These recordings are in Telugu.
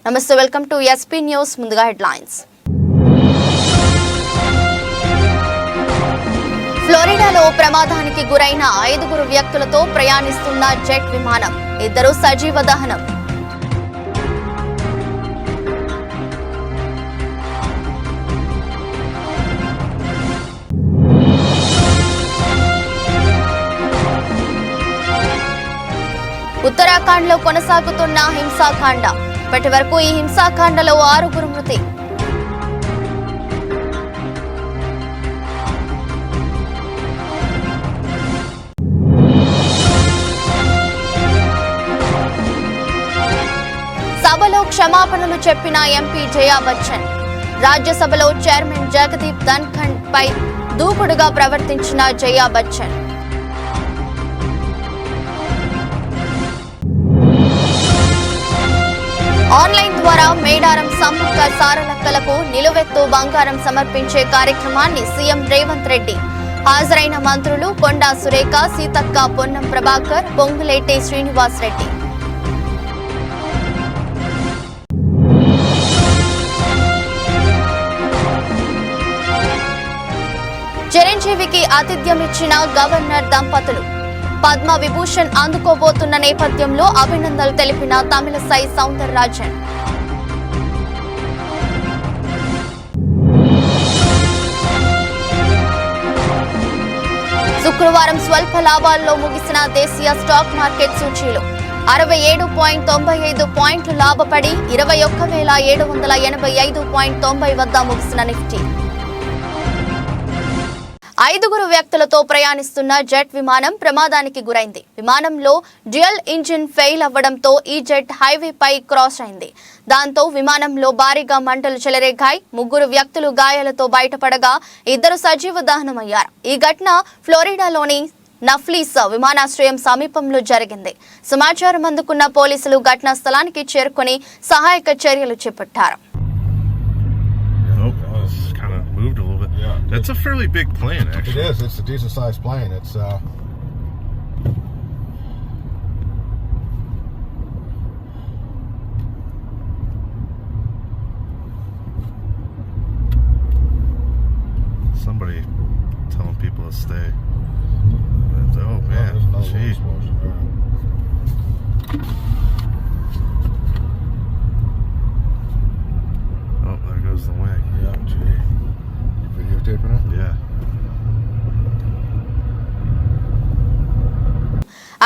నమస్తే, వెల్కమ్ టు ఎస్పీ న్యూస్. ముందుగా హెడ్లైన్స్. ఫ్లోరిడాలో ప్రమాదానికి గురైన 5 వ్యక్తులతో ప్రయాణిస్తున్న జెట్ విమానం, 2 సజీవ దహనం. ఉత్తరాఖండ్లో కొనసాగుతున్న హింసాకాండ. ఇప్పటి వరకు ఈ హింసాకాండలో 6 మృతి. సభలో క్షమాపణలు చెప్పిన ఎంపీ జయా బచ్చన్. రాజ్యసభలో చైర్మన్ జగదీప్ ధన్ఖడ్ పై దూకుడుగా ప్రవర్తించిన జయా బచ్చన్. ఆన్లైన్ ద్వారా మేడారం సమ్మక్క సారలక్కలకు నిలువెత్తు బంగారం సమర్పించే కార్యక్రమాన్ని సీఎం రేవంత్ రెడ్డి. హాజరైన మంత్రులు కొండా సురేఖ, సీతక్క, పొన్నం ప్రభాకర్, పొంగులేటి శ్రీనివాస్ రెడ్డి. చిరంజీవికి ఆతిథ్యం ఇచ్చిన గవర్నర్ దంపతులు. పద్మ విభూషణ్ అందుకోబోతున్న నేపథ్యంలో అభినందనలు తెలిపిన తమిళసై సౌందరరాజన్. శుక్రవారం స్వల్ప లాభాల్లో ముగిసిన దేశీయ స్టాక్ మార్కెట్ సూచీలు 67.95 పాయింట్లు లాభపడి 21,785.90 వద్ద ముగిసిన నిఫ్టీ. 5 వ్యక్తులతో ప్రయాణిస్తున్న జెట్ విమానం ప్రమాదానికి గురైంది. విమానంలో డ్యూయల్ ఇంజిన్ ఫెయిల్ అవ్వడంతో ఈ జెట్ హైవేపై క్రాష్ అయింది. దాంతో విమానంలో భారీగా మంటలు చెలరేగాయి. 3 వ్యక్తులు గాయాలతో బయటపడగా 2 సజీవ దహనమయ్యారు. ఈ ఘటన ఫ్లోరిడాలోని నఫ్లీస్ విమానాశ్రయం సమీపంలో జరిగింది. సమాచారం అందుకున్న పోలీసులు ఘటనా స్థలానికి చేరుకుని సహాయక చర్యలు చేపట్టారు. Moved a little bit. Yeah. That's a fairly big plane, actually. It is. It's a decent sized plane. It's Somebody telling people to stay. Oh man, gee. Oh, there goes the wing. Yeah, gee. Videotaping it? Yeah.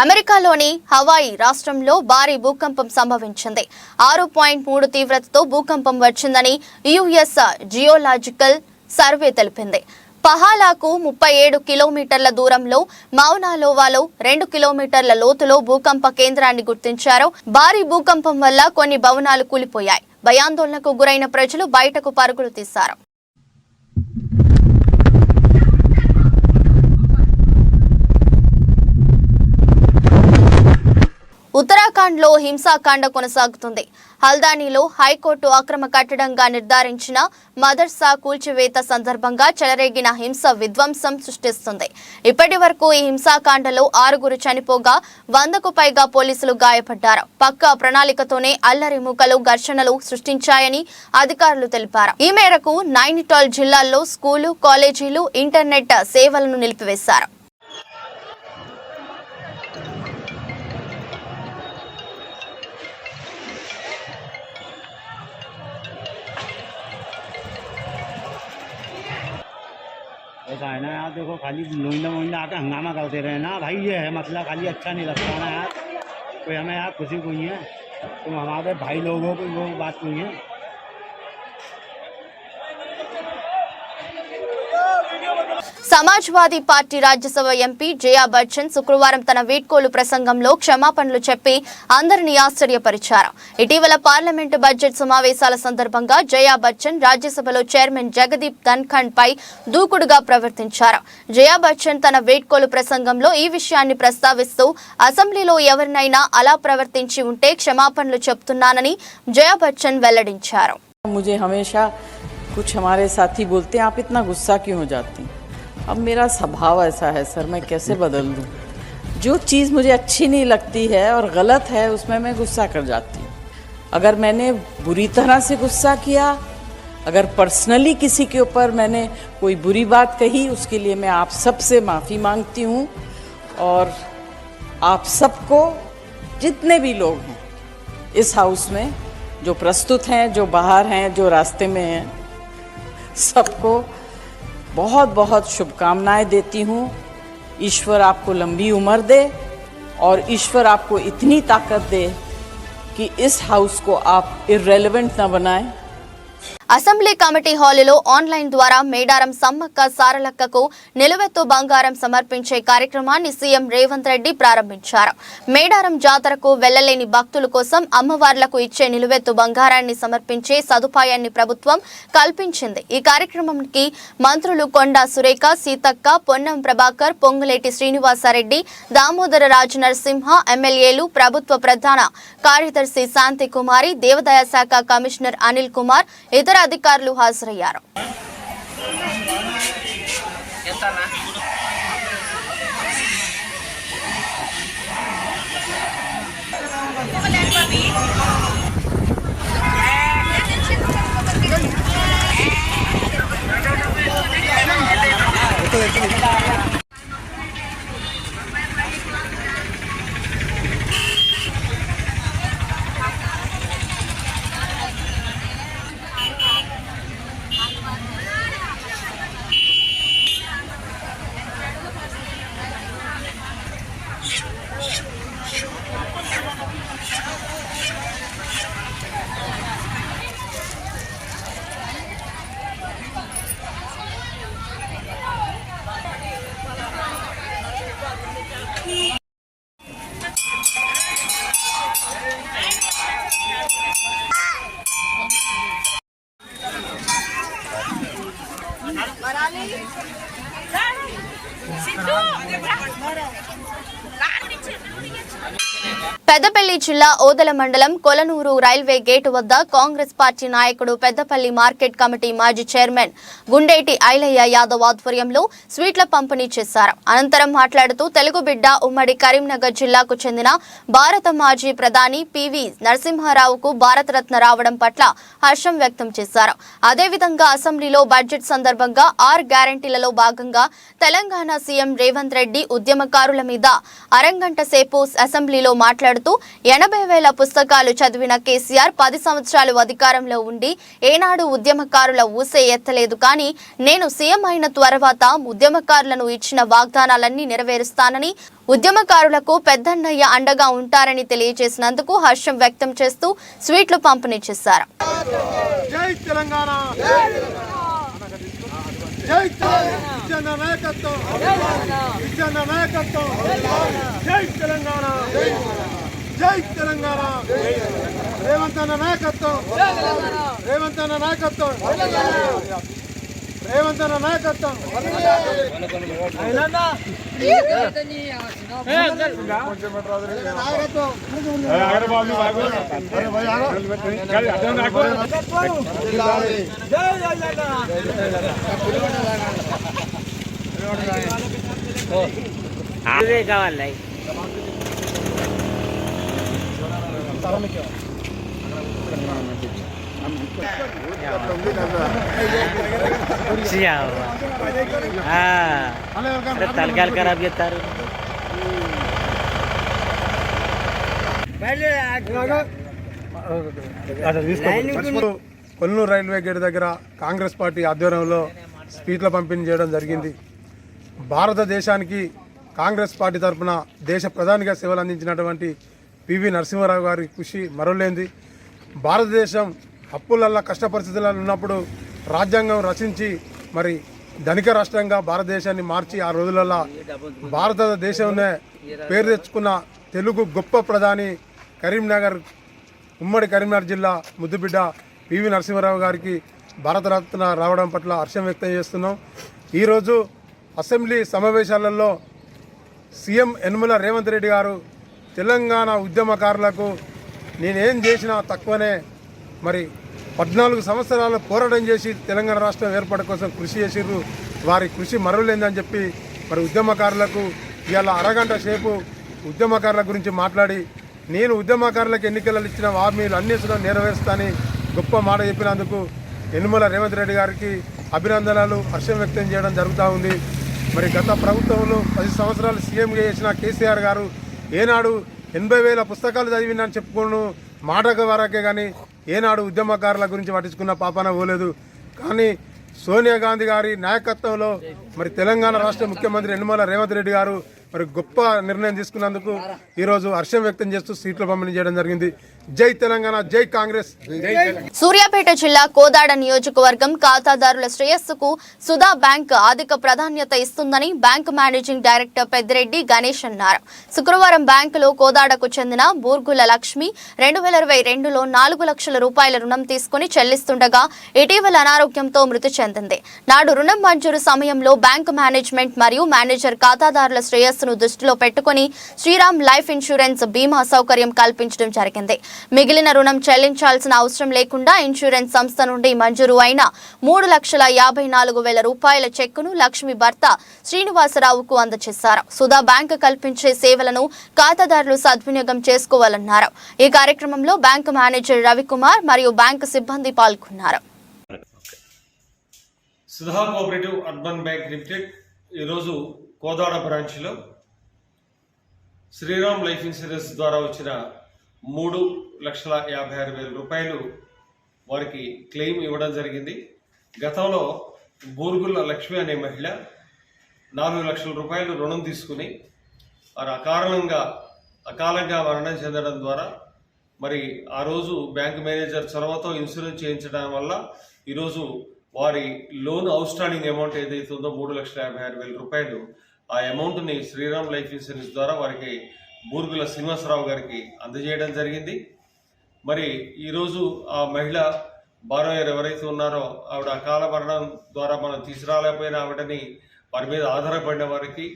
అమెరికాలోని హవాయి రాష్ట్రంలో భారీ భూకంపం సంభవించింది. 6.3 తీవ్రతతో భూకంపం వచ్చిందని యుఎస్ జియోలాజికల్ సర్వే తెలిపింది. పహాలాకు 37 కిలోమీటర్ల దూరంలో మౌనాలోవాలో 2 కిలోమీటర్ల లోతులో భూకంప కేంద్రాన్ని గుర్తించారు. భారీ భూకంపం వల్ల కొన్ని భవనాలు కూలిపోయాయి. భయాందోళనకు గురైన ప్రజలు బయటకు పరుగులు తీశారు. ఉత్తరాఖండ్లో హింసాకాండ కొనసాగుతుంది. హల్దానీలో హైకోర్టు అక్రమ కట్టడంగా నిర్ధారించిన మదర్సా కూల్చివేత సందర్భంగా చెలరేగిన హింస విధ్వంసం సృష్టిస్తుంది. ఇప్పటి వరకు ఈ హింసాకాండలో 6 చనిపోగా 100కు పైగా పోలీసులు గాయపడ్డారు. పక్కా ప్రణాళికతోనే అల్లరి మూకలు ఘర్షణలు సృష్టించాయని అధికారులు తెలిపారు. ఈ మేరకు నైనిటాల్ జిల్లాల్లో స్కూలు, కాలేజీలు, ఇంటర్నెట్ సేవలను నిలిపివేశారు. ऐसा है ना यार, देखो खाली लोइंदा मोइंदा आके हंगामा करते रहे ना भाई, ये है मतलब खाली अच्छा नहीं लगता ना यार। कोई हमें यार खुशी कोई है, तुम हमारे भाई लोगों की वो बात कोई है। సమాజ్వాదీ పార్టీ రాజ్యసభ ఎంపీ జయా బచ్చన్ శుక్రవారం తన వీడ్కోలు ప్రసంగంలో క్షమాపణలు చెప్పి అందరినీ ఆశ్చర్యపరిచారు. ఇటీవల పార్లమెంటు బడ్జెట్ సమావేశాల సందర్భంగా జయా బచ్చన్ రాజ్యసభలో చైర్మన్ జగదీప్ ధన్ఖడ్ పై దూకుడుగా ప్రవర్తించారు. జయా బచ్చన్ తన వీడ్కోలు ప్రసంగంలో ఈ విషయాన్ని ప్రస్తావిస్తూ అసెంబ్లీలో ఎవరినైనా అలా ప్రవర్తించి ఉంటే క్షమాపణలు చెప్తున్నానని జయా బచ్చన్ వెల్లడించారు. मुझे हमेशा कुछ हमारे साथी बोलते हैं, आप इतना गुस्सा क्यों हो जाती हैं? अब मेरा स्वभाव ऐसा है सर, मैं कैसे बदल दूं? जो चीज़ मुझे अच्छी नहीं लगती है और गलत है उसमें मैं गुस्सा कर जाती हूँ। अगर मैंने बुरी तरह से गुस्सा किया, अगर पर्सनली किसी के ऊपर मैंने कोई बुरी बात कही, उसके लिए मैं आप सबसे माफ़ी मांगती हूँ। और आप सबको, जितने भी लोग हैं इस हाउस में, जो प्रस्तुत हैं, जो बाहर हैं, जो रास्ते में हैं, सबको बहुत बहुत शुभकामनाएं देती हूँ। ईश्वर आपको लंबी उम्र दे और ईश्वर आपको इतनी ताकत दे कि इस हाउस को आप इर्रेलेवेंट ना बनाएं। అసెంబ్లీ కమిటీ హాలులో ఆన్లైన్ ద్వారా మేడారం సమ్మక్క సారలక్కకు నిలువెత్తు బంగారం సమర్పించే కార్యక్రమాన్ని సీఎం రేవంత్ రెడ్డి ప్రారంభించారు. మేడారం జాతరకు వెళ్లలేని భక్తుల కోసం అమ్మవార్లకు ఇచ్చే నిలువెత్తు బంగారాన్ని సమర్పించే సదుపాయాన్ని ప్రభుత్వం కల్పించింది. ఈ కార్యక్రమానికి మంత్రులు కొండా సురేఖ, సీతక్క, పొన్నం ప్రభాకర్, పొంగులేటి శ్రీనివాసరెడ్డి, దామోదర రాజు నరసింహ, ఎమ్మెల్యేలు, ప్రభుత్వ ప్రధాన కార్యదర్శి శాంతి కుమారి, దేవాదాయ శాఖ కమిషనర్ అనిల్ కుమార్, ఇతర అధికారులు హాజరయ్యారు. పెద్దపల్లి జిల్లా ఓదెల మండలం కొలనూరు రైల్వే గేటు వద్ద కాంగ్రెస్ పార్టీ నాయకుడు, పెద్దపల్లి మార్కెట్ కమిటీ మాజీ చైర్మన్ గుండేటి ఐలయ్య యాదవ్ ఆధ్వర్యంలో స్వీట్ల పంపిణీ చేశారు. అనంతరం మాట్లాడుతూ తెలుగు బిడ్డ, ఉమ్మడి కరీంనగర్ జిల్లాకు చెందిన భారత మాజీ ప్రధాని పివి నరసింహారావుకు భారతరత్న రావడం పట్ల హర్షం వ్యక్తం చేశారు. అదేవిధంగా అసెంబ్లీలో బడ్జెట్ సందర్భంగా 6 గ్యారంటీలలో భాగంగా తెలంగాణ సీఎం రేవంత్ రెడ్డి ఉద్యమకారుల మీద అరంగంట సేపు అసెంబ్లీలో మాట్లాడుతూ 80,000 పుస్తకాలు చదివిన కేసీఆర్ 10 సంవత్సరాలు అధికారంలో ఉండి ఏనాడు ఉద్యమకారుల ఊసే ఎత్తలేదు. కానీ నేను సీఎం అయిన తర్వాత ఉద్యమకారులను ఇచ్చిన వాగ్దానాలన్నీ నెరవేరుస్తానని, ఉద్యమకారులకు పెద్దన్నయ్య అండగా ఉంటారని తెలియజేసినందుకు హర్షం వ్యక్తం చేస్తూ స్వీట్లు పంపిణీ చేశారు. జై తెలంగాణ, జై విజయన్న నాయకత్వం, విజయన్న నాయకత్వం, జై తెలంగాణ, జై తెలంగాణ, రేవంత్ అన్న నాయకత్వం, రేవంత్ అన్న నాయకత్వం, రేవంత్ అన్న నాయకత్వం. కావాలి తలకాయలు ఖరాబ్ చేస్తారు. కొల్లూరు రైల్వే గేట్ దగ్గర కాంగ్రెస్ పార్టీ ఆధ్వర్యంలో స్పీచ్ల పంపిణీ చేయడం జరిగింది. భారతదేశానికి కాంగ్రెస్ పార్టీ తరఫున దేశ ప్రధానిగా సేవలు అందించినటువంటి పివి నరసింహారావు గారి కృషి మరులేంది. భారతదేశం అప్పులల్లా కష్ట పరిస్థితులలో ఉన్నప్పుడు రాజ్యాంగం రచించి మరి ధనిక రాష్ట్రంగా భారతదేశాన్ని మార్చి ఆ రోజులలో భారతదేశంలో పేరు తెచ్చుకున్న తెలుగు గొప్ప ప్రధాని కరీంనగర్, ఉమ్మడి కరీంనగర్ జిల్లా ముద్దుబిడ్డ పివి నరసింహారావు గారికి భారతరత్న రావడం పట్ల హర్షం వ్యక్తం చేస్తున్నాం. ఈరోజు అసెంబ్లీ సమావేశాలలో సీఎం యనమల రేవంత్ రెడ్డి గారు తెలంగాణ ఉద్యమకారులకు నేనేం చేసినా తక్కువనే, మరి 14 సంవత్సరాలు పోరాటం చేసి తెలంగాణ రాష్ట్రం ఏర్పాటు కోసం కృషి చేసిర్రు, వారి కృషి మరులేందని చెప్పి మరి ఉద్యమకారులకు ఇవాళ అరగంట సేపు ఉద్యమకారుల గురించి మాట్లాడి నేను ఉద్యమకారులకు ఎన్నికలలో ఇచ్చిన హామీలు అన్ని నెరవేరుస్తానని గొప్ప మాట చెప్పినందుకు యనమల రేవంత్ రెడ్డి గారికి అభినందనలు, హర్షం వ్యక్తం చేయడం జరుగుతూ ఉంది. మరి గత ప్రభుత్వంలో 10 సంవత్సరాలు సీఎంగా చేసిన కేసీఆర్ గారు ఏనాడు 80,000 పుస్తకాలు చదివిందని చెప్పుకోను మాట వరకే కానీ ఏనాడు ఉద్యమకారుల గురించి పట్టించుకున్న పాపాన పోలేదు. కానీ సోనియా గాంధీ గారి నాయకత్వంలో మరి తెలంగాణ రాష్ట్ర ముఖ్యమంత్రి యనమల రేవంత్ రెడ్డి గారు మరి గొప్ప నిర్ణయం తీసుకున్నందుకు ఈరోజు హర్షం వ్యక్తం చేస్తూ సీట్ల పంపిణీ చేయడం జరిగింది. జై తెలంగాణ, జై కాంగ్రెస్. సూర్యాపేట జిల్లా కోదాడ నియోజకవర్గం ఖాతాదారుల శ్రేయస్సుకు సుధా బ్యాంక్ అధిక ప్రాధాన్యత ఇస్తుందని bank managing director Peddireddy Ganesh అన్నారు. శుక్రవారం బ్యాంకులో కోదాడకు చెందిన బూర్గుల లక్ష్మి 2022లో 4 లక్షల రూపాయల రుణం తీసుకుని చెల్లిస్తుండగా ఇటీవల అనారోగ్యంతో మృతి చెందింది. నాడు రుణం మంజూరు సమయంలో బ్యాంకు మేనేజ్మెంట్ మరియు మేనేజర్ ఖాతాదారుల శ్రేయస్సును దృష్టిలో పెట్టుకుని శ్రీరామ్ లైఫ్ ఇన్సూరెన్స్ బీమా సౌకర్యం కల్పించడం జరిగింది. మిగిలిన రుణం చెల్లించాల్సిన అవసరం లేకుండా ఇన్సూరెన్స్ సంస్థ నుండి మంజూరు అయిన 3,54,000 రూపాయల చెక్కును లక్ష్మి భర్త శ్రీనివాసరావుకు అందజేశారు. సుధా బ్యాంకు కల్పించే సేవలను ఖాతాదారులు సద్వినియోగం చేసుకోవాలన్నారు. ఈ కార్యక్రమంలో బ్యాంకు మేనేజర్ రవికుమార్ మరియు బ్యాంకు సిబ్బంది పాల్గొన్నారు. Sudha cooperative urban bank limited ఈరోజు కోదాడ బ్రాంచ్లో శ్రీరామ్ లైఫ్ ఇన్సూరెన్స్ ద్వారా వచ్చిన 3,56,000 రూపాయలు వారికి క్లెయిమ్ ఇవ్వడం జరిగింది. గతంలో బూర్గుల లక్ష్మి అనే మహిళ 4 లక్షల రూపాయలు రుణం తీసుకుని వారు అకాలంగా మరణం చెందడం ద్వారా మరి ఆ రోజు బ్యాంక్ మేనేజర్ చొరవతో ఇన్సూరెన్స్ చేయించడం వల్ల ఈరోజు వారి లోన్ అవుట్ స్టాండింగ్ అమౌంట్ ఏదైతే ఉందో 3,56,000 రూపాయలు ఆ అమౌంట్ని శ్రీరామ్ లైఫ్ ఇన్సూరెన్స్ ద్వారా వారికి బూర్గుల శ్రీనివాసరావు గారికి అందజేయడం జరిగింది. మరి ఈరోజు ఆ మహిళ బారోయర్ ఎవరైతే ఉన్నారో ఆవిడ అకాల మరణం ద్వారా మనం తీసుకురాలేకపోయిన ఆవిడని వారి మీద ఆధారపడిన వారికి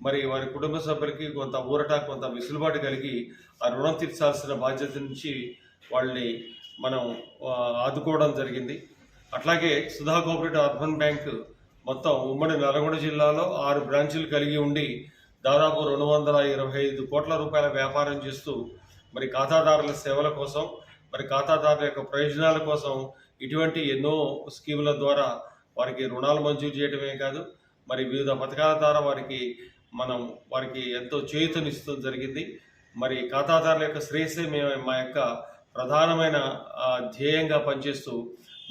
మరి వారి కుటుంబ సభ్యులకి కొంత ఊరట, కొంత వెసులుబాటు కలిగి ఆ రుణం తీర్చాల్సిన బాధ్యత నుంచి వాళ్ళని మనం ఆదుకోవడం జరిగింది. అట్లాగే సుధా కోఆపరేటివ్ అర్బన్ బ్యాంక్ మొత్తం ఉమ్మడి నల్గొండ జిల్లాలో 6 బ్రాంచీలు కలిగి ఉండి దాదాపు 225 కోట్ల రూపాయల వ్యాపారం చేస్తూ మరి ఖాతాదారుల సేవల కోసం, మరి ఖాతాదారుల యొక్క ప్రయోజనాల కోసం ఇటువంటి ఎన్నో స్కీముల ద్వారా వారికి రుణాలు మంజూరు చేయడమే కాదు మరి వివిధ పథకాల ద్వారా వారికి ఎంతో చేయూతనిస్తూ జరిగింది. మరి ఖాతాదారుల యొక్క శ్రేయస్సే మా యొక్క ప్రధానమైన ధ్యేయంగా పనిచేస్తూ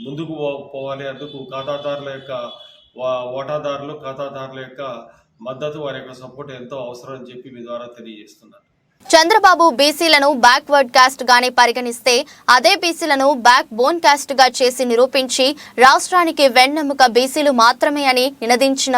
ముందుకు పోవాలి. అందుకు ఖాతాదారుల యొక్క వాటాదారులు, ఖాతాదారుల యొక్క మద్దతు, వారి యొక్క సపోర్ట్ ఎంతో అవసరం అని చెప్పి మీ ద్వారా తెలియజేస్తున్నాను. చంద్రబాబు బీసీలను బ్యాక్వర్డ్ కాస్ట్ గానే పరిగణిస్తే అదే బీసీలను బ్యాక్ బోన్ కాస్ట్ గా చేసి నిరూపించి రాష్ట్రానికి వెన్నెముక బీసీలు మాత్రమే అని నినదించిన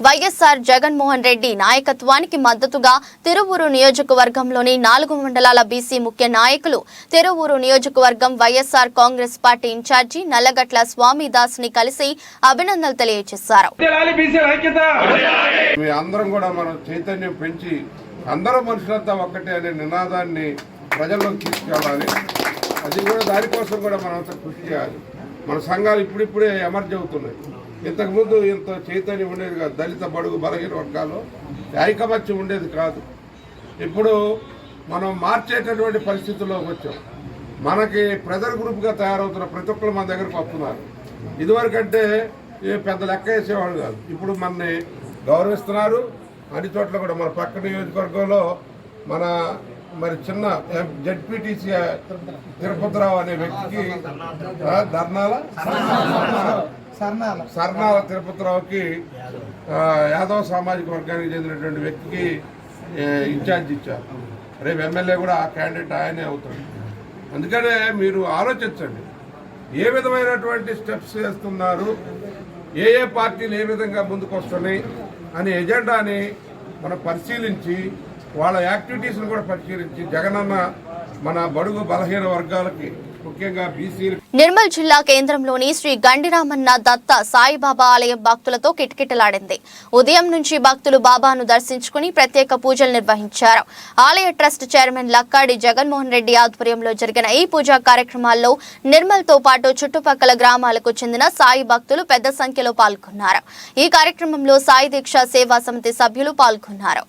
వైఎస్ఆర్ జగన్మోహన్ రెడ్డి నాయకత్వానికి మద్దతుగా తిరువూరు నియోజకవర్గంలోని 4 మండలాల బీసీ ముఖ్య నాయకులు తిరువూరు నియోజకవర్గం వైఎస్ఆర్ కాంగ్రెస్ పార్టీ ఇన్ఛార్జి నల్లగట్ల స్వామిదాస్ ని కలిసి అభినందనలు తెలియజేశారు. అందరూ మనుషులంతా ఒక్కటే అనే నినాదాన్ని ప్రజల్లోకి తీసుకెళ్ళాలి. అది కూడా దానికోసం కూడా మనం కృషి చేయాలి. మన సంఘాలు ఇప్పుడిప్పుడే ఎమర్జ్ అవుతున్నాయి. ఇంతకుముందు ఇంత చైతన్యం ఉండేది కాదు. దళిత బడుగు బలహీన వర్గాల్లో ఐకమత్యం ఉండేది కాదు. ఇప్పుడు మనం మార్చేటటువంటి పరిస్థితుల్లోకి వచ్చాం. మనకి ప్రెజర్ గ్రూప్గా తయారవుతున్న ప్రతి ఒక్కరు మన దగ్గరకు వస్తున్నారు. ఇదివరకంటే పెద్ద లెక్క వేసేవాళ్ళు కాదు. ఇప్పుడు మనని గౌరవిస్తున్నారు. అన్ని చోట్ల కూడా మన పక్క నియోజకవర్గంలో మరి చిన్న జడ్పీటీసీ తిరుపతిరావు అనే వ్యక్తికి సర్నాల తిరుపతిరావుకి యాదవ సామాజిక వర్గానికి చెందినటువంటి వ్యక్తికి ఇన్ఛార్జ్ ఇచ్చారు. రేపు ఎమ్మెల్యే కూడా ఆ క్యాండిడేట్ ఆయనే అవుతాడు. అందుకనే మీరు ఆలోచించండి, ఏ విధమైనటువంటి స్టెప్స్ వేస్తున్నారు, ఏ పార్టీలు ఏ విధంగా ముందుకు వస్తున్నాయి అనే ఎజెండాని మనం పరిశీలించి వాళ్ళ యాక్టివిటీస్ని కూడా పరిశీలించి జగనన్న మన బడుగు బలహీన వర్గాలకి ముఖ్యంగా బీసీలు. నిర్మల్ జిల్లా కేంద్రంలోని శ్రీ గండిరామన్న దత్త సాయిబాబా ఆలయం భక్తులతో కిటకిటలాడింది. ఉదయం నుంచి భక్తులు బాబాను దర్శించుకుని ప్రత్యేక పూజలు నిర్వహించారు. ఆలయ ట్రస్ట్ చైర్మన్ లక్కాడి జగన్మోహన్ రెడ్డి ఆధ్వర్యంలో జరిగిన ఈ పూజా కార్యక్రమాల్లో నిర్మల్ తో పాటు చుట్టుపక్కల గ్రామాలకు చెందిన సాయి భక్తులు పెద్ద సంఖ్యలో పాల్గొన్నారు. ఈ కార్యక్రమంలో సాయి దీక్ష సేవా సమితి సభ్యులు పాల్గొన్నారు.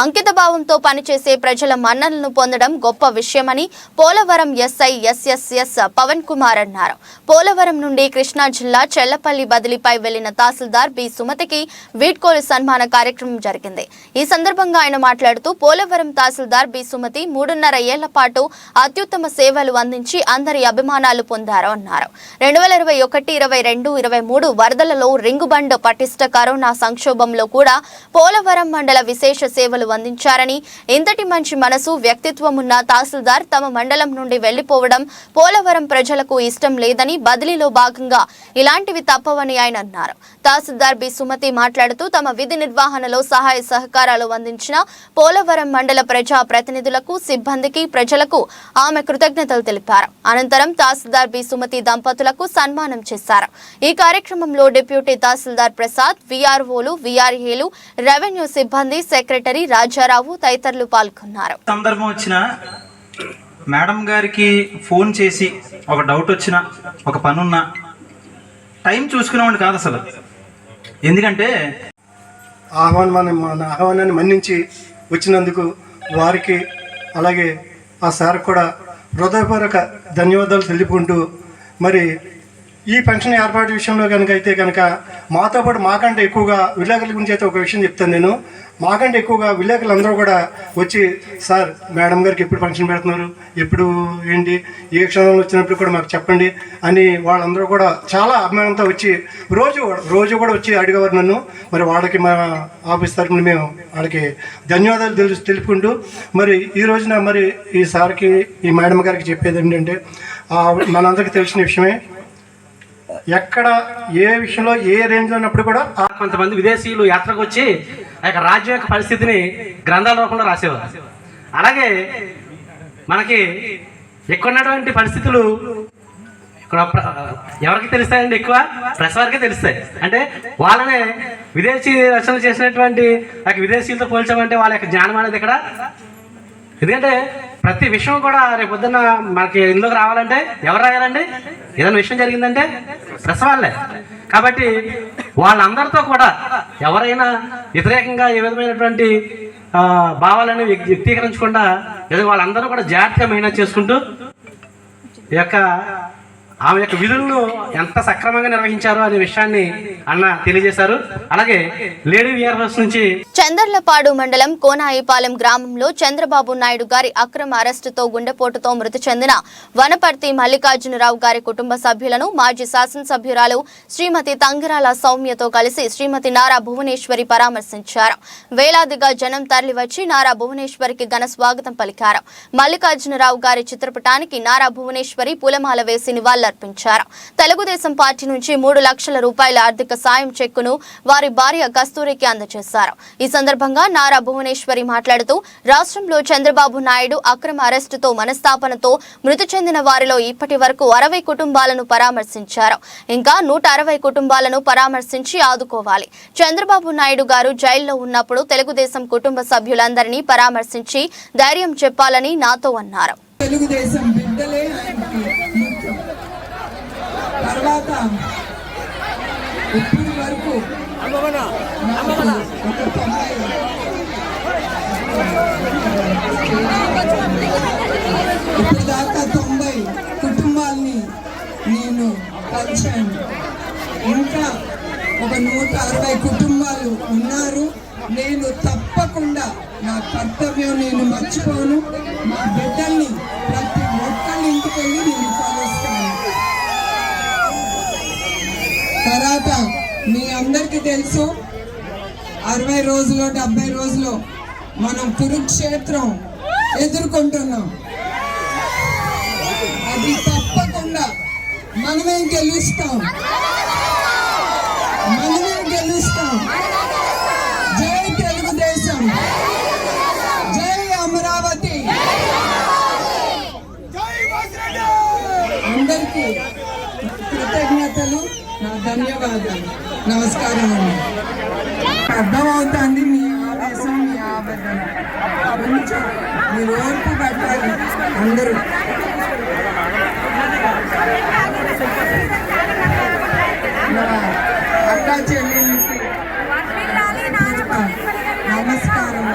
అంకితభావంతో పనిచేసే ప్రజల మన్ననలను పొందడం గొప్ప విషయమని పోలవరం ఎస్ఐ ఎస్ఎస్ఎస్ పవన్ కుమార్ అన్నారు. పోలవరం నుండి కృష్ణా జిల్లా చెల్లపల్లి బదిలీపై వెళ్లిన తహసీల్దార్ బి సుమతికి వీడ్కోలు సన్మాన కార్యక్రమం జరిగింది. ఈ సందర్భంగా ఆయన మాట్లాడుతూ పోలవరం తహసీల్దార్ బి సుమతి 3.5 ఏళ్ల పాటు అత్యుత్తమ సేవలు అందించి అందరి అభిమానాలు పొందారు అన్నారు. 2021, 22, 23 వరదలలో రింగుబండ్ పటిష్ట కరోనా సంక్షోభంలో కూడా పోలవరం మండల విశేష సేవలు అందించారని, ఇంతటి మంచి మనసు వ్యక్తిత్వం ఉన్న తహసీల్దార్ తమ మండలం నుండి వెళ్లిపోవడం పోలవరం ప్రజలకు ఇష్టం లేదని, బదిలీలో భాగంగా ఇలాంటివి తప్పవని ఆయన అన్నారు. తహసీల్దార్ బి సుమతి మాట్లాడుతూ తమ విధి నిర్వహణలో సహాయ సహకారాలు అందించిన పోలవరం మండల ప్రజా ప్రతినిధులకు, సిబ్బందికి, ప్రజలకు ఆమె కృతజ్ఞతలు తెలిపారు. అనంతరం తహసీల్దార్ బి సుమతి దంపతులకు సన్మానం చేశారు. ఈ కార్యక్రమంలో డిప్యూటీ తహసీల్దార్ ప్రసాద్, విఆర్ఓలు, విఆర్ఏలు, రెవెన్యూ సిబ్బంది, సెక్రటరీ రాజారావు తదితరులు పాల్గొన్నారు. సందర్భం వచ్చిన మేడం గారికి ఫోన్ చేసి ఒక డౌట్ వచ్చినా, ఒక పనున్నా టైం చూసుకునేవాడిని కాదు అసలు. ఎందుకంటే మన ఆహ్వానాన్ని మన్నించి వచ్చినందుకు వారికి, అలాగే ఆ సార్ కూడా హృదయపూర్వక ధన్యవాదాలు తెలుపుకుంటూ, మరి ఈ పెన్షన్ ఏర్పాటు విషయంలో కనుక మాతో పాటు మాకంటే ఎక్కువగా విలేకరుల గురించి అయితే ఒక విషయం చెప్తాను నేను. మాకంటే ఎక్కువగా విలేకరులు అందరూ కూడా వచ్చి, సార్ మేడం గారికి ఎప్పుడు పెన్షన్ పెడుతున్నారు, ఎప్పుడు ఏంటి, ఏ క్షణంలో వచ్చినప్పుడు కూడా మాకు చెప్పండి అని వాళ్ళందరూ కూడా చాలా అభిమానంతో వచ్చి రోజు కూడా వచ్చి అడిగేవారు నన్ను. మరి వాళ్ళకి మా ఆఫీస్ తరఫున మేము వాళ్ళకి ధన్యవాదాలు తెలుపుకుంటూ, మరి ఈ రోజున మరి ఈ సార్కి, ఈ మేడం గారికి చెప్పేది ఏంటంటే, మనందరికీ తెలిసిన విషయమే, ఎక్కడ ఏ విషయంలో ఏ రేంజ్లో ఉన్నప్పుడు కూడా కొంతమంది విదేశీయులు యాత్రకు వచ్చి ఆ యొక్క రాజ్యం యొక్క పరిస్థితిని గ్రంథాల రూపంలో రాసేవారు. అలాగే మనకి ఎక్కువ పరిస్థితులు ఇక్కడ ఎవరికి తెలుస్తాయండి? ఎక్కువ ప్రెస్ వారికే తెలుస్తాయి. అంటే వాళ్ళనే విదేశీ రచనలు చేసినటువంటి విదేశీయులతో పోల్చామంటే వాళ్ళ యొక్క జ్ఞానం అనేది ఇక్కడ. ఎందుకంటే ప్రతి విషయం కూడా రేపు పొద్దున్న మనకి ఇందులోకి రావాలంటే ఎవరు రాయాలండి? ఏదైనా విషయం జరిగిందంటే ప్రెస్ వాళ్ళే. కాబట్టి వాళ్ళందరితో కూడా ఎవరైనా వ్యతిరేకంగా ఏ విధమైనటువంటి భావాలను వ్యక్తీకరించకుండా వాళ్ళందరూ కూడా జాగ్రత్తగా మెయింటైన్ చేసుకుంటూ ఈ యొక్క ఆమె యొక్క విధులను ఎంత సక్రమంగా నిర్వహించారో అనే విషయాన్ని అన్న తెలియజేశారు. అలాగే లేడీ విఆర్ఓస్ నుంచి చందర్లపాడు మండలం కోనాయిపాలెం గ్రామంలో చంద్రబాబు నాయుడు గారి అక్రమ అరెస్టుతో గుండెపోటుతో మృతి చెందిన వనపర్తి మల్లికార్జునరావు గారి కుటుంబ సభ్యులను మాజీ శాసనసభ్యురాలు శ్రీమతి తంగిరాల సౌమ్యతో కలిసి శ్రీమతి నారా భువనేశ్వరి పరామర్శించారు. వేలాదిగా జనం తరలివచ్చి నారా భువనేశ్వరికి ఘన స్వాగతం పలికారు. మల్లికార్జునరావు గారి చిత్రపటానికి నారా భువనేశ్వరి పూలమాల వేసి నివాళులర్పించారు. తెలుగుదేశం పార్టీ నుంచి 3 లక్షల రూపాయల ఆర్థిక సాయం చెక్కును వారి భార్య కస్తూరికి అందజేశారు. ఈ సందర్భంగా నారా భువనేశ్వరి మాట్లాడుతూ, రాష్ట్రంలో చంద్రబాబు నాయుడు అక్రమ అరెస్టుతో మనస్తాపనతో మృతి చెందిన వారిలో ఇప్పటి వరకు 60 కుటుంబాలను పరామర్శించారు. ఇంకా 160 కుటుంబాలను పరామర్శించి ఆదుకోవాలి. చంద్రబాబు నాయుడు గారు జైల్లో ఉన్నప్పుడు తెలుగుదేశం కుటుంబ సభ్యులందరినీ పరామర్శించి ధైర్యం చెప్పాలని నాతో అన్నారు. తెలుగుదేశం బిడ్డలే తర్వాత ఇప్పటి వరకు ఇప్పటిదాకా 90 కుటుంబాలని నేను కలిశాను. ఇంకా ఒక 160 కుటుంబాలు ఉన్నారు. నేను తప్పకుండా నా కర్తవ్యం నేను మర్చిపోను. మా బిడ్డల్ని ప్రతి ఒక్కరి ఇంటికి వెళ్ళి నేను కలుస్తాను. తర్వాత మీ అందరికీ తెలుసు, 60 రోజులు 70 రోజులు మనం కురుక్షేత్రం ఎదుర్కొంటున్నాం. అది తప్పకుండా మనమే గెలుస్తాం. జై తెలుగుదేశం, జై అమరావతి. అందరికీ కృతజ్ఞతలు, నా ధన్యవాదాలు, నమస్కారం అండి. అర్థమవుతుంది మీ ఆవేశం, మీ ఆవేదన. కొంచెం మీరు ఓర్పు పట్టాలి అందరూ. అక్కా చెల్లెళ్ళకి నమస్కారం.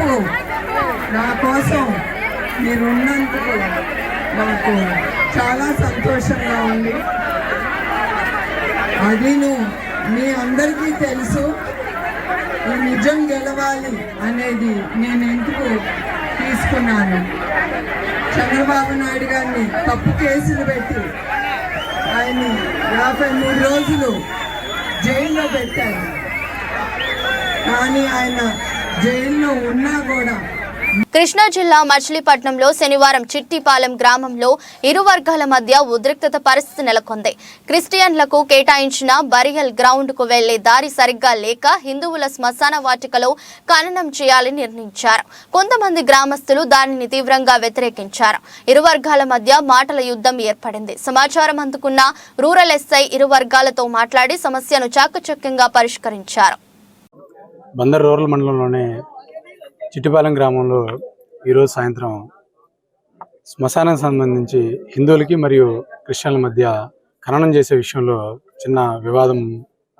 ఇంతసేపు నా కోసం మీరు ఉన్నందుకు నాకు చాలా సంతోషంగా ఉంది. అదిను మీ అందరికీ తెలుసు, ఈ నిజం గెలవాలి అనేది నేను ఎందుకు తీసుకున్నాను. చంద్రబాబు నాయుడు గారిని తప్పు కేసులు పెట్టి ఆయన్ని 53 రోజులు జైల్లో పెట్టారు. కానీ ఆయన జైల్లో ఉన్నా కూడా కృష్ణా జిల్లా మచిలీపట్నంలో శనివారం చిట్టిపాలెం గ్రామంలో ఇరు వర్గాల మధ్య ఉద్రిక్తత పరిస్థితి నెలకొంది. క్రిస్టియన్లకు కేటాయించిన బరియల్ గ్రౌండ్ కు వెళ్లే దారి సరిగ్గా లేక హిందువుల శ్మశాన వాటికలో ఖననం చేయాలని నిర్ణయించారు. కొంతమంది గ్రామస్తులు దానిని తీవ్రంగా వ్యతిరేకించారు. ఇరు వర్గాల మధ్య మాటల యుద్ధం ఏర్పడింది. సమాచారం అందుకున్న రూరల్ ఎస్ఐ ఇరు వర్గాలతో మాట్లాడి సమస్యను చాకచక్యంగా పరిష్కరించారు. బందర్ రూరల్ మండలంలోనే చిట్టిపాలెం గ్రామంలో ఈరోజు సాయంత్రం శ్మశానానికి సంబంధించి హిందువులకి మరియు క్రిస్టియన్ల మధ్య ఖననం చేసే విషయంలో చిన్న వివాదం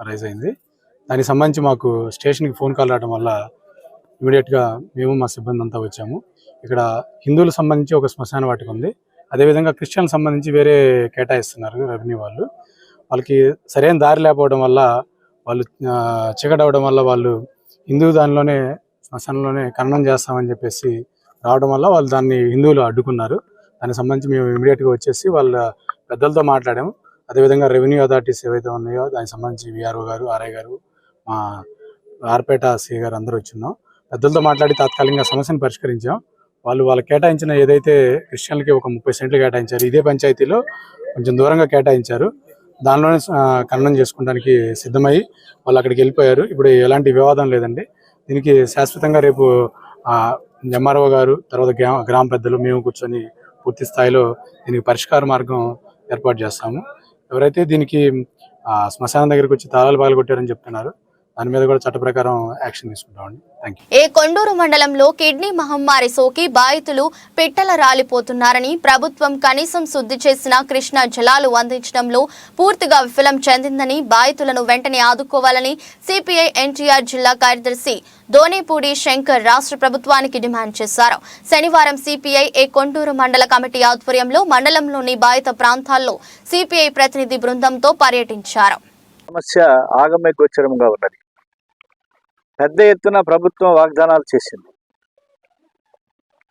రైజ్ అయింది. దానికి సంబంధించి మాకు స్టేషన్కి ఫోన్ కాల్ రావడం వల్ల ఇమీడియట్గా మేము మా సిబ్బంది అంతా వచ్చాము. ఇక్కడ హిందువులకు సంబంధించి ఒక శ్మశాన వాటిక ఉంది, అదేవిధంగా క్రిస్టియన్లకు సంబంధించి వేరే కేటాయిస్తున్నారు రెవెన్యూ వాళ్ళు. వాళ్ళకి సరైన దారి లేకపోవడం వల్ల వాళ్ళు చీకటవడం వల్ల వాళ్ళు హిందూ దానిలోనే శ్మశానంలోనే ఖననం చేస్తామని చెప్పేసి రావడం వల్ల వాళ్ళు దాన్ని హిందువులు అడ్డుకున్నారు. దానికి సంబంధించి మేము ఇమీడియట్గా వచ్చేసి వాళ్ళ పెద్దలతో మాట్లాడాము. అదేవిధంగా రెవెన్యూ అథారిటీస్ ఏవైతే ఉన్నాయో దానికి సంబంధించి విఆర్ఓ గారు, ఆర్ఐ గారు, మా ఆర్పేట సిఐ గారు అందరూ వచ్చిన్నాం. పెద్దలతో మాట్లాడి తాత్కాలికంగా సమస్యను పరిష్కరించాం. వాళ్ళు కేటాయించిన ఏదైతే క్రిస్టియన్లకి ఒక 30 సెంట్లు కేటాయించారు, ఇదే పంచాయతీలో కొంచెం దూరంగా కేటాయించారు. దానిలోనే ఖననం చేసుకోవడానికి సిద్ధమయ్యి వాళ్ళు అక్కడికి వెళ్ళిపోయారు. ఇప్పుడు ఎలాంటి వివాదం లేదండి. దీనికి శాశ్వతంగా రేపు ఎంఆర్ఓ గారు, తర్వాత గ్రామ పెద్దలు, మేము కూర్చొని పూర్తి స్థాయిలో దీనికి పరిష్కార మార్గం ఏర్పాటు చేస్తాము. ఎవరైతే దీనికి శ్మశానం దగ్గరికి వచ్చి తాళాలు పగలు కొట్టారని చెప్తున్నారు, దాని మీద కూడా చట్ట ప్రకారం యాక్షన్ తీసుకుంటామండి. Thank you. కొండూరు మండలంలో కిడ్నీ మహమ్మారి సోకి బాధితులు పిట్టల రాలిపోతున్నారని ప్రభుత్వం కనీసం శుద్ధి చేసిన కృష్ణా జలాలు అందించడంలో పూర్తిగా విఫలం చెందిందని, బాధితులను వెంటనే ఆదుకోవాలని సిపిఐ ఎన్టీఆర్ జిల్లా కార్యదర్శి దోనేపూడి శంకర్ రాష్ట్ర ప్రభుత్వానికి డిమాండ్ చేశారు. శనివారం సిపిఐ కొండూరు మండల కమిటీ ఆధ్వర్యంలో మండలంలోని బాధిత ప్రాంతాల్లో సిపిఐ ప్రతినిధి బృందంతో పర్యటించారు. సమస్య ఆగమ్య గోచరంగా ఉన్నది. పెద్ద ఎత్తున ప్రభుత్వం వాగ్దానాలు చేసింది.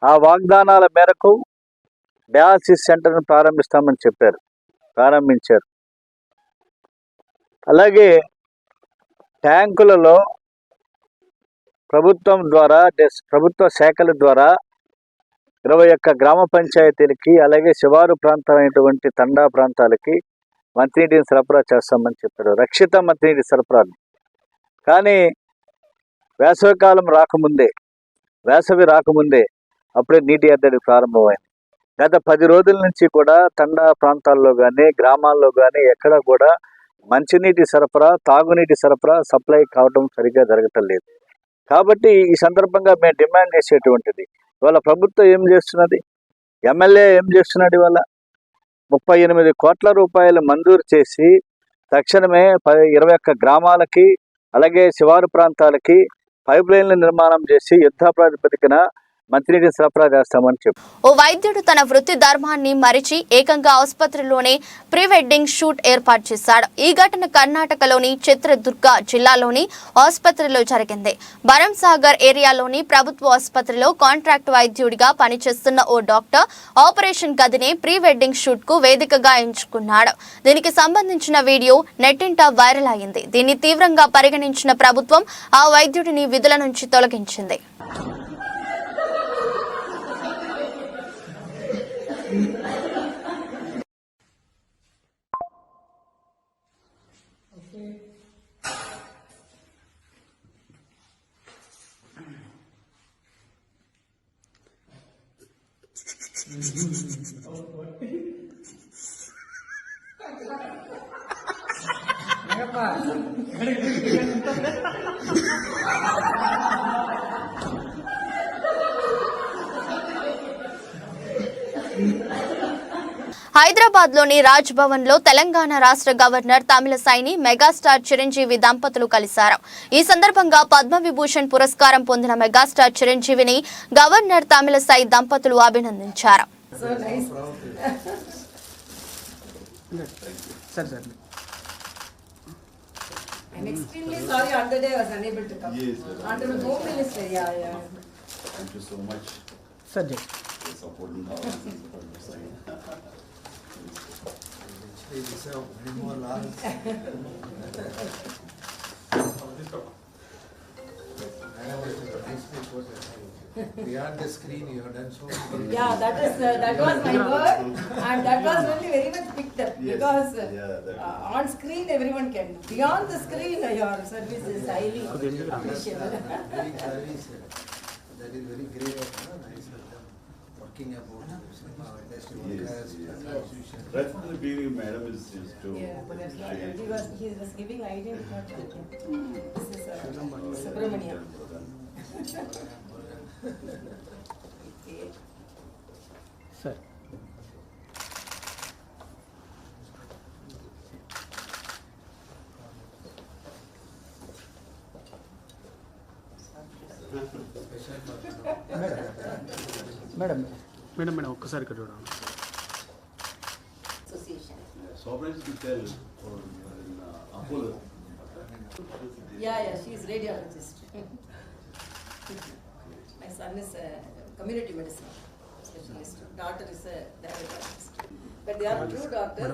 ఆ వాగ్దానాల మేరకు డయాలసిస్ సెంటర్ను ప్రారంభిస్తామని చెప్పారు, ప్రారంభించారు. అలాగే ట్యాంకులలో ప్రభుత్వం ద్వారా, ప్రభుత్వ శాఖల ద్వారా 21 గ్రామ పంచాయతీలకి, అలాగే శివారు ప్రాంతాలైనటువంటి తండా ప్రాంతాలకి మంచినీటిని సరఫరా చేస్తామని చెప్పారు, రక్షిత మంచినీటి సరఫరాలు. కానీ వేసవికాలం రాకముందే, వేసవి రాకముందే అప్పుడే నీటి ఎద్దడి ప్రారంభమైంది. గత 10 రోజుల నుంచి కూడా తండా ప్రాంతాల్లో కానీ, గ్రామాల్లో కానీ ఎక్కడ కూడా మంచినీటి సరఫరా, తాగునీటి సరఫరా సప్లై కావడం సరిగ్గా జరగటం లేదు. కాబట్టి ఈ సందర్భంగా మేము డిమాండ్ చేసేటువంటిది, ఇవాళ ప్రభుత్వం ఏం చేస్తున్నది, ఎమ్మెల్యే ఏం చేస్తున్నాడు, ఇవాళ 38 కోట్ల రూపాయలు మంజూరు చేసి తక్షణమే 21 గ్రామాలకి, అలాగే శివారు ప్రాంతాలకి పైప్ లైన్ల నిర్మాణం చేసి యుద్ధ ప్రాతిపదికన మంచినీటిని సరఫరా చేస్తామని చెప్పి ఓ వైద్యుడు తన వృత్తి ధర్మాన్ని మరిచి ఏకంగా ఆసుపత్రిలోనే ప్రీ వెడ్డింగ్ షూట్ ఏర్పాటు చేశాడు. ఈ ఘటన కర్ణాటకలోని చిత్రదుర్గ జిల్లాలోని ఆసుపత్రిలో జరిగింది. బరంసాగర్ ఏరియాలోని ప్రభుత్వ ఆసుపత్రిలో కాంట్రాక్ట్ వైద్యుడిగా పనిచేస్తున్న ఓ డాక్టర్ ఆపరేషన్ గదిని ప్రీ వెడ్డింగ్ షూట్ కు వేదికగా ఎంచుకున్నాడు. దీనికి సంబంధించిన వీడియో నెట్టింట వైరల్ అయింది. దీన్ని తీవ్రంగా పరిగణించిన ప్రభుత్వం ఆ వైద్యుడిని విధుల నుంచి తొలగించింది. హైదరాబాద్లోని రాజ్ భవన్లో తెలంగాణ రాష్ట్ర గవర్నర్ తమిళసైని మెగాస్టార్ చిరంజీవి దంపతులు కలిశారు. ఈ సందర్భంగా పద్మవిభూషణ్ పురస్కారం పొందిన మెగాస్టార్ చిరంజీవిని గవర్నర్ తమిళసై దంపతులు అభినందించారు. I'm extremely sorry on the day I was unable to come. Yes, under the Home Minister, yeah. Thank you so much. Sir, for supporting our Beyond the screen, you have done so many. Yeah, that was my word, and that was really very much picked up because on screen everyone can. Beyond the screen, your service is highly appreciable. That is very great. Nice working about cinema industry. Right from the beginning, madam is to. He was giving idea. This is Subramania. sir. Madam ఒక్కసారి ఇక్కడ చూడండి. Sovereign to tell for Apollo. Yeah, she is radiologist. My son is a community medicine specialist. Daughter is a diabetologist. But they are two doctors.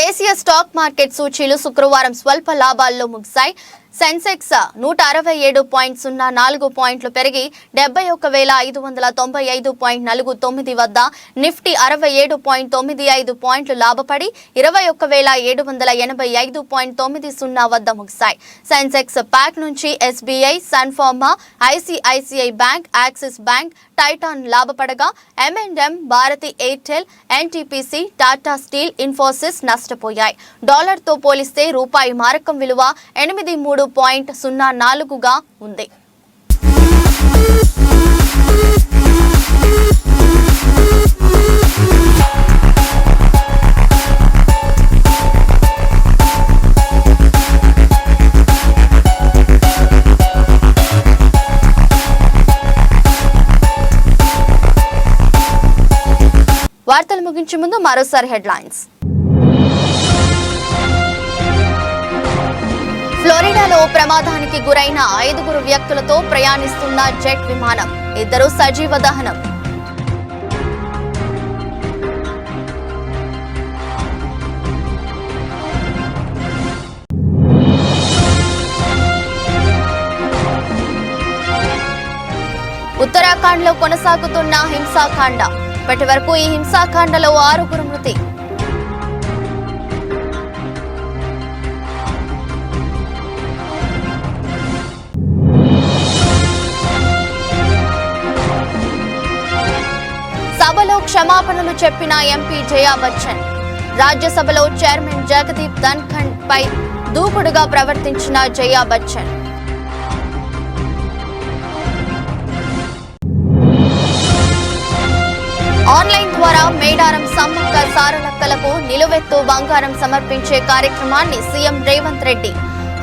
దేశీయ స్టాక్ మార్కెట్ సూచీలు శుక్రవారం స్వల్ప లాభాల్లో ముగిశాయి. సెన్సెక్స్ 167.04 పాయింట్లు పెరిగి 71,595.49 వద్ద, నిఫ్టీ 67.95 పాయింట్లు లాభపడి 21,785.90 వద్ద ముగిశాయి. సెన్సెక్స్ ప్యాక్ నుంచి SBI, Sun Pharma, ICICI bank, Axis bank, Titan లాభపడగా M&M, Bharti Airtel, NTPC, Tata steel, Infosys నష్టపోయాయి. డాలర్తో పోలిస్తే రూపాయి మారకం విలువ 83.04గా ఉంది. వార్తలు ముగించే ముందు మరోసారి హెడ్లైన్స్. ఫ్లోరిడాలో ప్రమాదానికి గురైన 5 వ్యక్తులతో ప్రయాణిస్తున్న జెట్ విమానం, 2 సజీవ దహనం. ఉత్తరాఖండ్లో కొనసాగుతున్న హింసాకాండ, ఇప్పటి వరకు ఈ హింసాకాండలో 6 మృతి. సభలో క్షమాపణలు చెప్పిన ఎంపీ జయా బచ్చన్, రాజ్యసభలో చైర్మన్ జగదీప్ ధన్ఖడ్ పై దూకుడుగా ప్రవర్తించిన జయా బచ్చన్. ఆన్లైన్ ద్వారా మేడారం సమ్మక్క సారలక్కలకు నిలువెత్తు బంగారం సమర్పించే కార్యక్రమాన్ని సీఎం రేవంత్ రెడ్డి,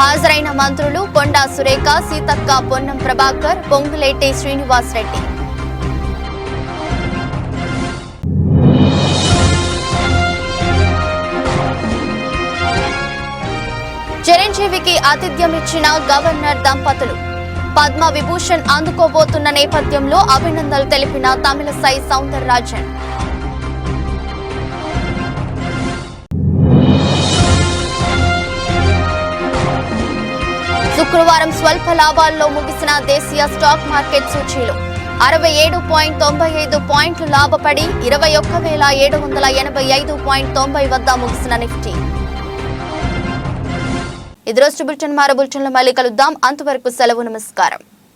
హాజరైన మంత్రులు కొండా సురేఖ, సీతక్క, పొన్నం ప్రభాకర్, పొంగులేటి శ్రీనివాస్ రెడ్డి. చిరంజీవికి ఆతిథ్యం ఇచ్చిన గవర్నర్ దంపతులు, పద్మ విభూషణ్ అందుకోబోతున్న నేపథ్యంలో అభినందనలు తెలిపిన తమిళసై సౌందరరాజన్. శుక్రవారం స్వల్ప లాభాల్లో ముగిసిన దేశీయ స్టాక్ మార్కెట్ సూచీలు 67.95 పాయింట్లు లాభపడి 21,785.90 వద్ద ముగిసిన నిఫ్టీ. ఇది రోజు బులెటిన్. మరో బులెటిన్లో మళ్ళీ కలుద్దాం. అంతవరకు సెలవు. నమస్కారం.